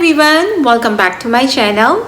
everyone, welcome back to my channel.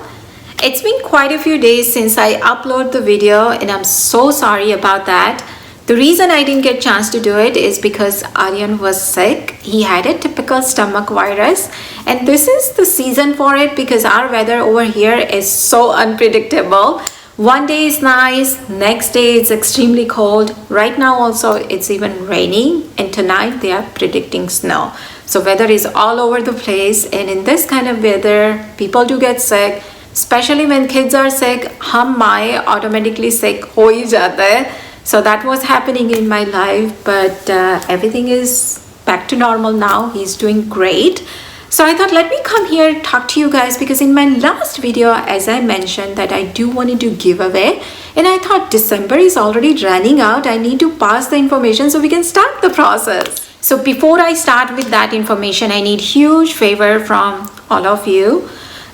It's been quite a few days since I uploaded the video and I'm so sorry about that. The reason I didn't get a chance to do it is because Aryan was sick. He had a typical stomach virus and this is the season for it because our weather over here is so unpredictable. One day is nice, next day it's extremely cold. Right now also it's even raining and tonight they are predicting snow. So weather is all over the place, and in this kind of weather people do get sick, especially when kids are sick. हम माँ automatically sick हो ही जाता है. So that was happening in my life, but everything is back to normal now. He's doing great. So I thought, let me come here talk to you guys, because in my last video, as I mentioned, that I do want to do giveaway, and I thought December is already running out. I need to pass the information so we can start the process. So before I start with that information, I need huge favor from all of you.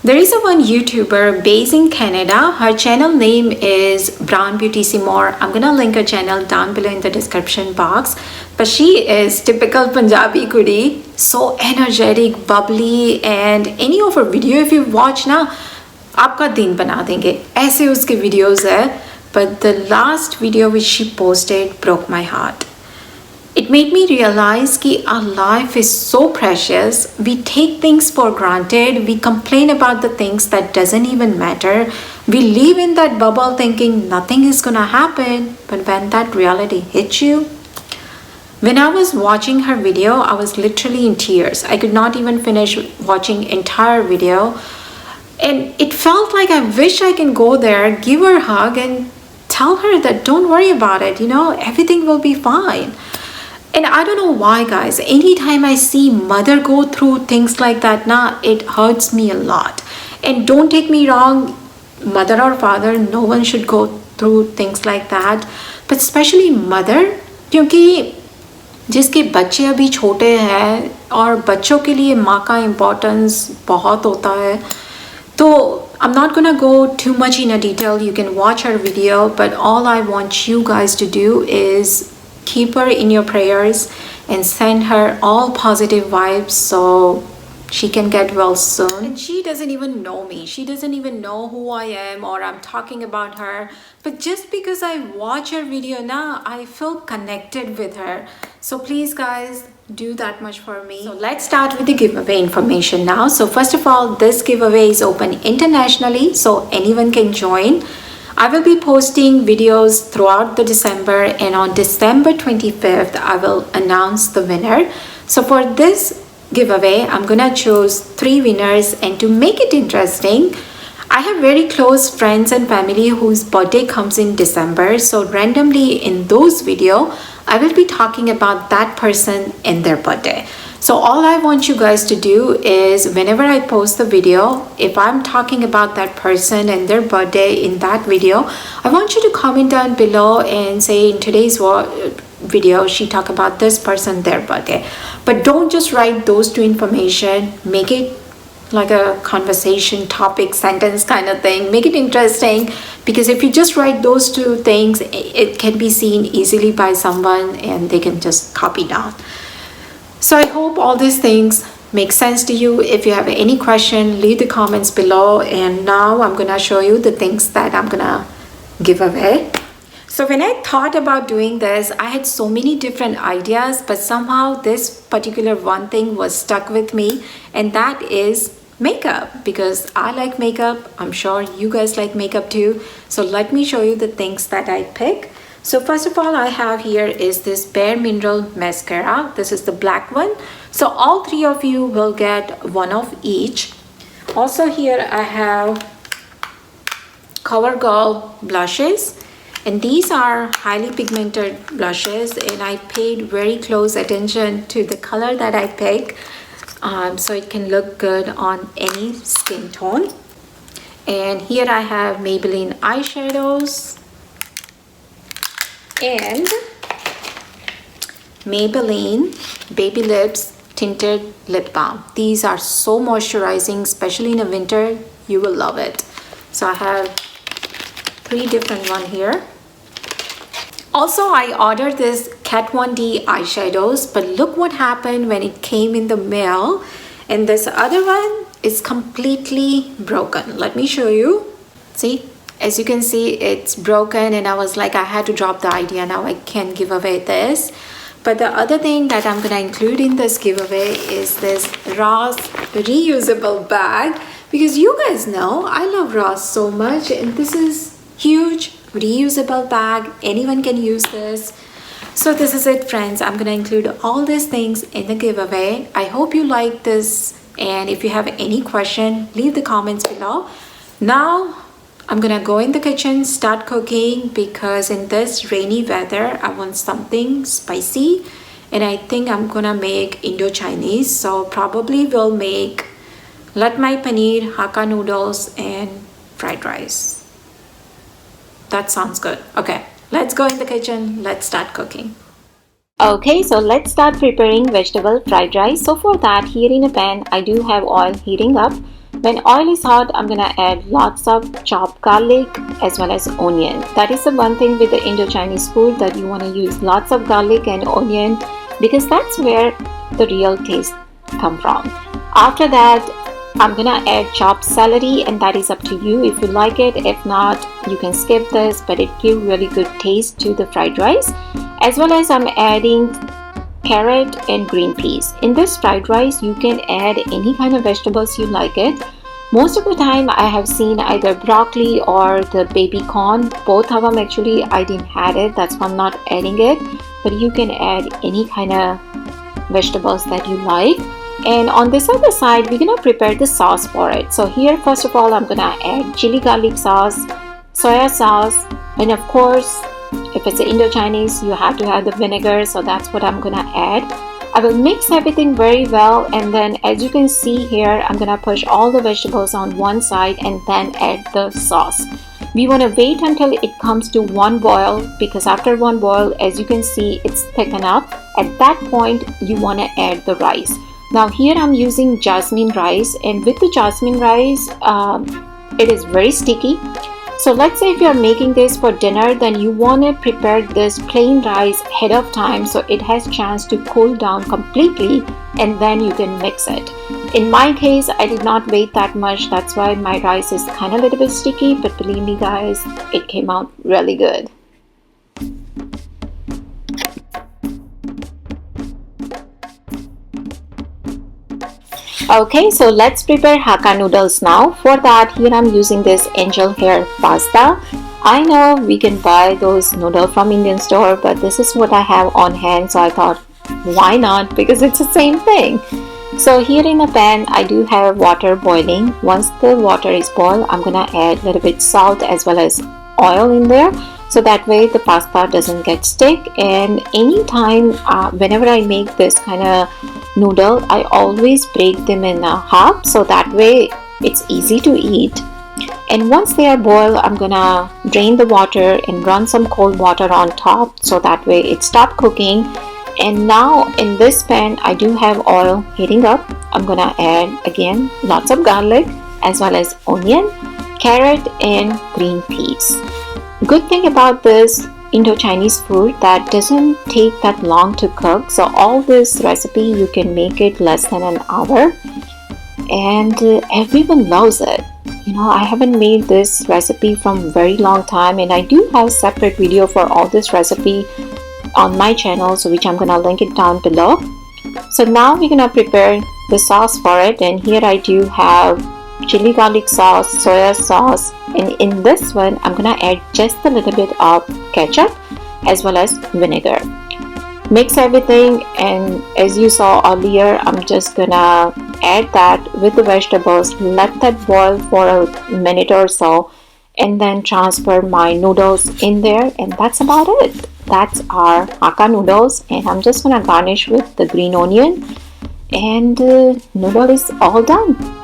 There is a one YouTuber based in Canada. Her channel name is Brown Beauty Seymour. I'm gonna link her channel down below in the description box. But she is typical Punjabi kudi, so energetic, bubbly, and any of her video if you watch na, आपका दिन बना देंगे. ऐसे उसके videos है. But the last video which she posted broke my heart. It made me realize that our life is so precious. We take things for granted. We complain about the things that doesn't even matter. We live in that bubble thinking nothing is gonna happen. But when that reality hits you, when I was watching her video, I was literally in tears. I could not even finish watching entire video. And it felt like I wish I can go there, give her a hug and tell her that don't worry about it. You know, everything will be fine. And I don't know why, guys, anytime I see mother go through things like that, it hurts me a lot. And don't take me wrong, mother or father, no one should go through things like that. But especially mother, क्योंकि जिसके बच्चे अभी छोटे हैं और बच्चों के लिए माँ का importance बहुत होता है. तो I'm not gonna go too much in a detail. You can watch her video, but all I want you guys to do is keep her in your prayers and send her all positive vibes so she can get well soon. And she doesn't even know me. She doesn't even know who I am or I'm talking about her. But just because I watch her video now, I feel connected with her. So please guys, do that much for me. So let's start with the giveaway information now. So first of all, this giveaway is open internationally, so anyone can join. I will be posting videos throughout the December, and on December 25th, I will announce the winner. So for this giveaway, I'm gonna choose 3 winners, and to make it interesting, I have very close friends and family whose birthday comes in December. So randomly in those videos, I will be talking about that person and their birthday. So all I want you guys to do is whenever I post the video, if I'm talking about that person and their birthday in that video, I want you to comment down below and say in today's video, she talked about this person, their birthday. But don't just write those 2 information, make it like a conversation topic sentence kind of thing. Make it interesting, because if you just write those 2 things, it can be seen easily by someone and they can just copy down. So I hope all these things make sense to you. If you have any question, leave the comments below. And now I'm gonna show you the things that I'm gonna give away. So when I thought about doing this, I had so many different ideas, but somehow this particular one thing was stuck with me, and that is makeup, because I like makeup. I'm sure you guys like makeup too. So let me show you the things that I pick. So first of all, I have here is this Bare Mineral mascara. This is the black one. So all 3 of you will get 1 of each. Also here I have CoverGirl blushes, and these are highly pigmented blushes, and I paid very close attention to the color that I pick, so it can look good on any skin tone. And here I have Maybelline eyeshadows and Maybelline Baby Lips Tinted Lip Balm. These are so moisturizing, especially in the winter. You will love it. So I have 3 different ones here. Also, I ordered this Kat 1D eyeshadows, but look what happened when it came in the mail. And this other one is completely broken. Let me show you. See, as you can see, it's broken, and I was like, I had to drop the idea. Now I can't give away this. But the other thing that I'm gonna include in this giveaway is this Ross reusable bag, because you guys know I love Ross so much, and this is huge reusable bag. Anyone can use this. So this is it, friends. I'm gonna include all these things in the giveaway. I hope you like this, and if you have any question, leave the comments below. Now I'm gonna go in the kitchen, start cooking, because in this rainy weather I want something spicy, and I think I'm gonna make Indo-Chinese. So probably we'll make Lat Mai Paneer, Hakka noodles, and fried rice. That sounds good. Okay, let's go in the kitchen, let's start cooking. Okay, so let's start preparing vegetable fried rice. So for that, here in a pan I do have oil heating up. When oil is hot, I'm gonna add lots of chopped garlic as well as onion. That is the one thing with the Indo-Chinese food, that you wanna use lots of garlic and onion, because that's where the real taste come from. After that, I'm gonna add chopped celery, and that is up to you if you like it. If not, you can skip this, but it gives really good taste to the fried rice. As well as I'm adding carrot and green peas. In this fried rice, you can add any kind of vegetables you like it. Most of the time I have seen either broccoli or the baby corn. Both of them actually I didn't have it, that's why I'm not adding it. But you can add any kind of vegetables that you like. And on this other side, we're gonna prepare the sauce for it. So here, first of all, I'm gonna add chili garlic sauce, soya sauce, and of course, if it's Indo-Chinese, you have to have the vinegar, so that's what I'm gonna add. I will mix everything very well, and then as you can see here, I'm gonna push all the vegetables on one side and then add the sauce. We wanna wait until it comes to one boil, because after one boil, as you can see, it's thickened up. At that point, you wanna add the rice. Now here I'm using jasmine rice, and with the jasmine rice, it is very sticky. So let's say if you're making this for dinner, then you want to prepare this plain rice ahead of time so it has chance to cool down completely, and then you can mix it. In my case, I did not wait that much, that's why my rice is kind of a little bit sticky, but believe me guys, it came out really good. Okay, so let's prepare Hakka noodles now. For that, here I'm using this angel hair pasta. I know we can buy those noodles from Indian store, but this is what I have on hand, so I thought, why not? Because it's the same thing. So here in a pan, I do have water boiling. Once the water is boiled, I'm gonna add a little bit salt as well as oil in there, so that way the pasta doesn't get stick. And anytime whenever I make this kind of noodle, I always break them in half, so that way it's easy to eat. And once they are boiled, I'm gonna drain the water and run some cold water on top, so that way it stops cooking. And now in this pan, I do have oil heating up. I'm gonna add again lots of garlic as well as onion, carrot, and green peas. Good thing about this Indo-Chinese food, that doesn't take that long to cook. So all this recipe, you can make it less than an hour, and everyone loves it. You know, I haven't made this recipe from very long time, and I do have separate video for all this recipe on my channel, so which I'm gonna link it down below. So now we're gonna prepare the sauce for it, and here I do have chili garlic sauce, soya sauce, and in this one I'm gonna add just a little bit of ketchup as well as vinegar. Mix everything, and as you saw earlier, I'm just gonna add that with the vegetables, let that boil for a minute or so, and then transfer my noodles in there, and that's about it. That's our Hakka noodles, and I'm just gonna garnish with the green onion, and noodle is all done.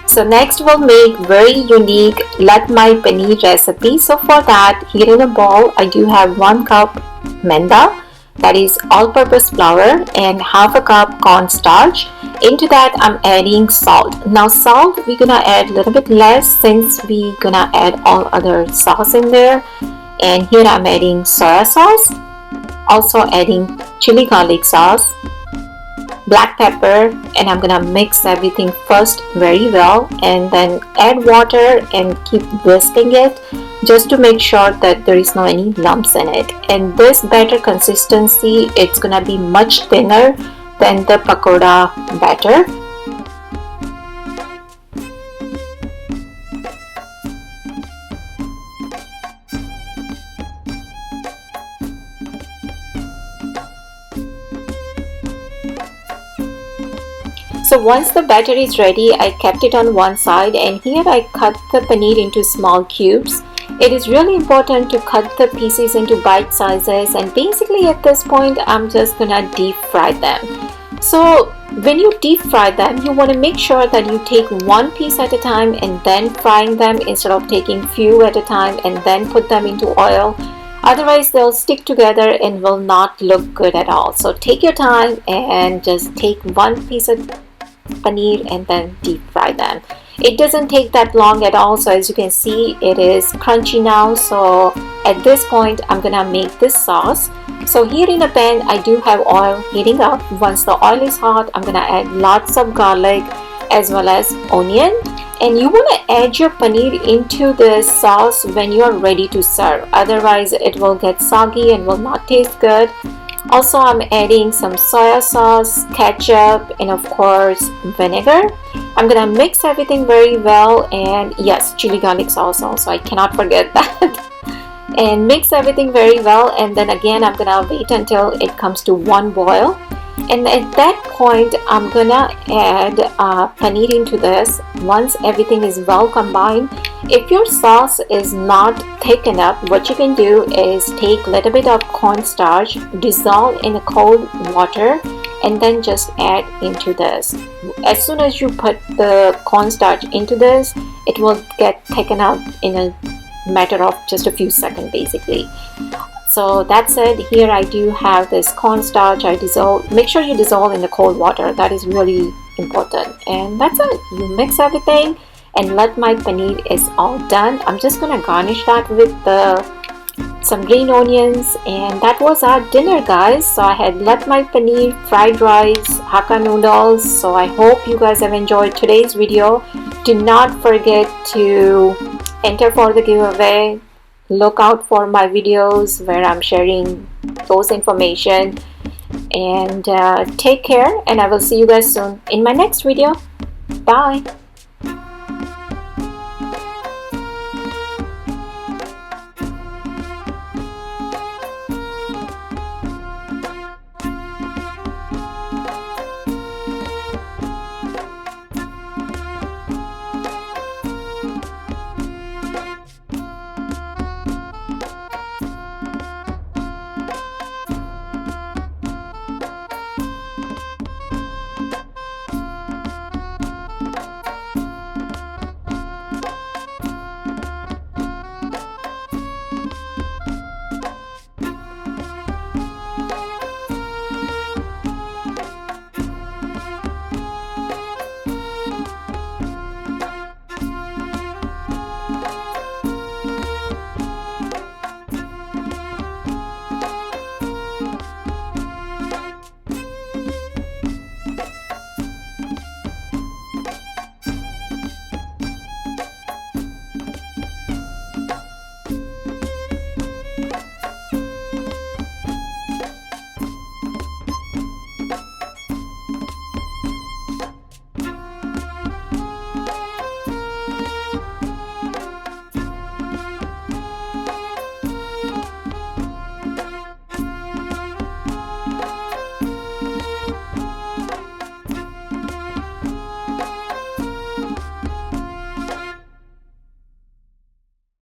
So next we'll make very unique Lat Mai Paneer recipe. So for that, here in a bowl I do have 1 cup maida, that is all-purpose flour, and half a cup cornstarch. Into that I'm adding salt. Now salt we're gonna add a little bit less since we're gonna add all other sauce in there. And here I'm adding soya sauce, also adding chili garlic sauce, black pepper, and I'm gonna mix everything first very well and then add water and keep whisking it just to make sure that there is no any lumps in it. And this batter consistency, it's gonna be much thinner than the pakoda batter. So once the batter is ready, I kept it on one side, and here I cut the paneer into small cubes. It is really important to cut the pieces into bite sizes, and basically at this point I'm just gonna deep fry them. So when you deep fry them, you want to make sure that you take one piece at a time and then frying them instead of taking few at a time and then put them into oil. Otherwise they'll stick together and will not look good at all. So take your time and just take one piece of paneer and then deep fry them. It doesn't take that long at all. So as you can see, it is crunchy now. So at this point I'm gonna make this sauce. So here in a pan I do have oil heating up. Once the oil is hot, I'm gonna add lots of garlic as well as onion, and you want to add your paneer into this sauce when you are ready to serve, otherwise it will get soggy and will not taste good. Also, I'm adding some soya sauce, ketchup, and of course vinegar. I'm gonna mix everything very well, and yes, chili garlic sauce also, I cannot forget that. And mix everything very well, and then again I'm gonna wait until it comes to one boil. And at that point I'm gonna add paneer into this. Once everything is well combined, if your sauce is not thick enough, what you can do is take a little bit of cornstarch, dissolve in a cold water, and then just add into this. As soon as you put the cornstarch into this, it will get thickened out in a matter of just a few seconds basically. So that's it. Here I do have this cornstarch. I dissolve. Make sure you dissolve in the cold water. That is really important. And that's it. You mix everything, and Lat Mai Paneer is all done. I'm just gonna garnish that with some green onions, and that was our dinner, guys. So I had Lat Mai Paneer, fried rice, Hakka noodles. So I hope you guys have enjoyed today's video. Do not forget to enter for the giveaway. Look out for my videos where I'm sharing those information, and take care, and I will see you guys soon in my next video. Bye.